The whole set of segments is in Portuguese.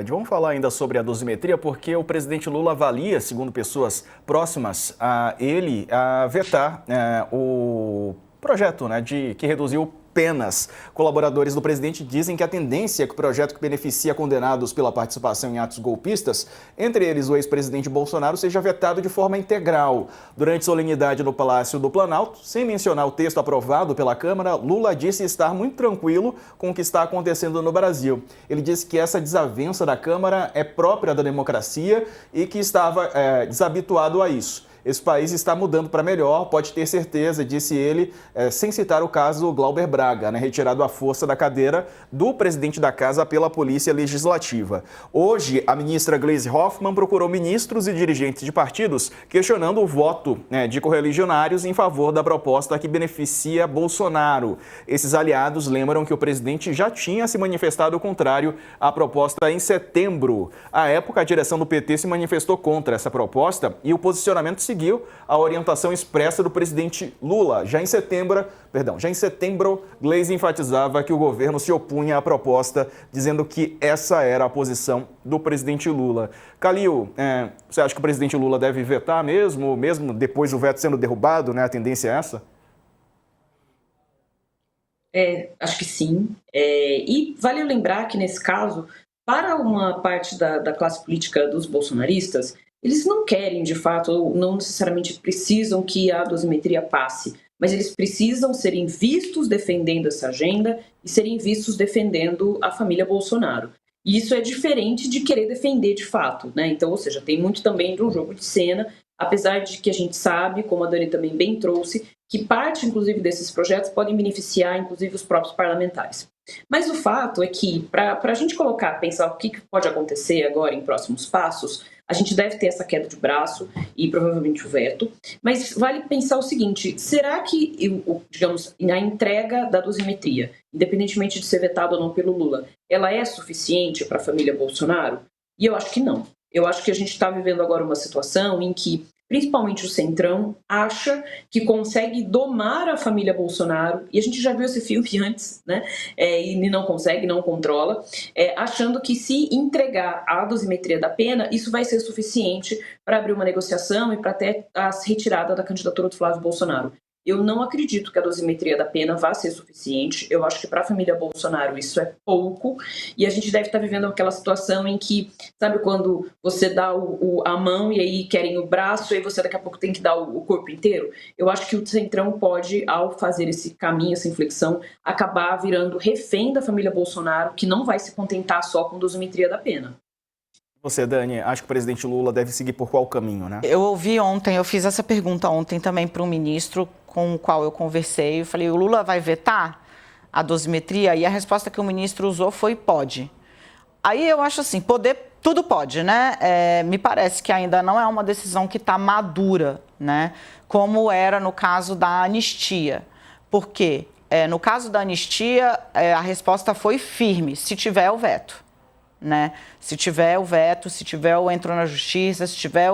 Vamos falar ainda sobre a dosimetria, porque o presidente Lula avalia, segundo pessoas próximas a ele, a vetar o projeto que reduziu penas. Colaboradores do presidente dizem que a tendência é que o projeto que beneficia condenados pela participação em atos golpistas, entre eles o ex-presidente Bolsonaro, seja vetado de forma integral. Durante solenidade no Palácio do Planalto, sem mencionar o texto aprovado pela Câmara, Lula disse estar muito tranquilo com o que está acontecendo no Brasil. Ele disse que essa desavença da Câmara é própria da democracia e que estava desabituado a isso. Esse país está mudando para melhor, pode ter certeza, disse ele, sem citar o caso Glauber Braga, retirado à força da cadeira do presidente da Casa pela Polícia Legislativa. Hoje, a ministra Gleisi Hoffmann procurou ministros e dirigentes de partidos questionando o voto de correligionários em favor da proposta que beneficia Bolsonaro. Esses aliados lembram que o presidente já tinha se manifestado contrário à proposta em setembro. À época, a direção do PT se manifestou contra essa proposta e o posicionamento seguiu a orientação expressa do presidente Lula. Já em setembro, Gleisi enfatizava que o governo se opunha à proposta, dizendo que essa era a posição do presidente Lula. Calil, você acha que o presidente Lula deve vetar mesmo depois do veto sendo derrubado, A tendência é essa? Acho que sim. E vale lembrar que, nesse caso, para uma parte da classe política dos bolsonaristas, eles não querem, de fato, não necessariamente precisam que a dosimetria passe, mas eles precisam serem vistos defendendo essa agenda e serem vistos defendendo a família Bolsonaro. E isso é diferente de querer defender de fato, Então, ou seja, tem muito também de um jogo de cena, apesar de que a gente sabe, como a Dani também bem trouxe, que parte, inclusive, desses projetos podem beneficiar, inclusive, os próprios parlamentares. Mas o fato é que, para a gente pensar o que pode acontecer agora em próximos passos, a gente deve ter essa queda de braço e provavelmente o veto, mas vale pensar o seguinte, será que, digamos, a entrega da dosimetria, independentemente de ser vetado ou não pelo Lula, ela é suficiente para a família Bolsonaro? E eu acho que não. Eu acho que a gente está vivendo agora uma situação em que, principalmente o Centrão, acha que consegue domar a família Bolsonaro, e a gente já viu esse filme antes, e não consegue, não controla, achando que se entregar a dosimetria da pena, isso vai ser suficiente para abrir uma negociação e para até a retirada da candidatura do Flávio Bolsonaro. Eu não acredito que a dosimetria da pena vá ser suficiente. Eu acho que para a família Bolsonaro isso é pouco. E a gente deve estar vivendo aquela situação em que, sabe, quando você dá a mão e aí querem o braço e aí você daqui a pouco tem que dar o corpo inteiro? Eu acho que o Centrão pode, ao fazer esse caminho, essa inflexão, acabar virando refém da família Bolsonaro, que não vai se contentar só com dosimetria da pena. Você, Dani, acha que o presidente Lula deve seguir por qual caminho, Eu fiz essa pergunta ontem também para um ministro com o qual eu conversei. Eu falei, o Lula vai vetar a dosimetria? E a resposta que o ministro usou foi pode. Aí eu acho assim, poder, tudo pode, me parece que ainda não é uma decisão que está madura, como era no caso da anistia. Por quê? No caso da anistia, a resposta foi firme, se tiver o veto. Se tiver o veto, se tiver o entrou na justiça, se tiver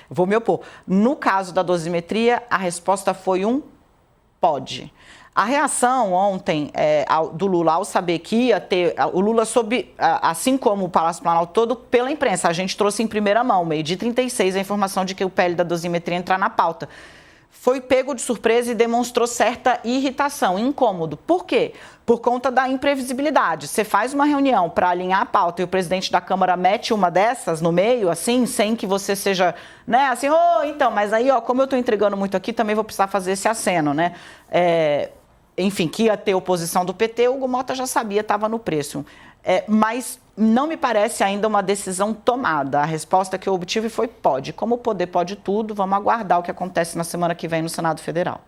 vou me opor. No caso da dosimetria, a resposta foi um pode. A reação ontem do Lula ao saber que ia ter, o Lula soube, assim como o Palácio Planalto todo, pela imprensa, a gente trouxe em primeira mão, 12h36, a informação de que o PL da dosimetria ia entrar na pauta. Foi pego de surpresa e demonstrou certa irritação, incômodo. Por quê? Por conta da imprevisibilidade. Você faz uma reunião para alinhar a pauta e o presidente da Câmara mete uma dessas no meio, assim, sem que você seja, então, mas aí, como eu estou entregando muito aqui, também vou precisar fazer esse aceno, Enfim, que ia ter oposição do PT, o Hugo Mota já sabia, estava no preço. Mas não me parece ainda uma decisão tomada. A resposta que eu obtive foi pode. Como o poder pode tudo, vamos aguardar o que acontece na semana que vem no Senado Federal.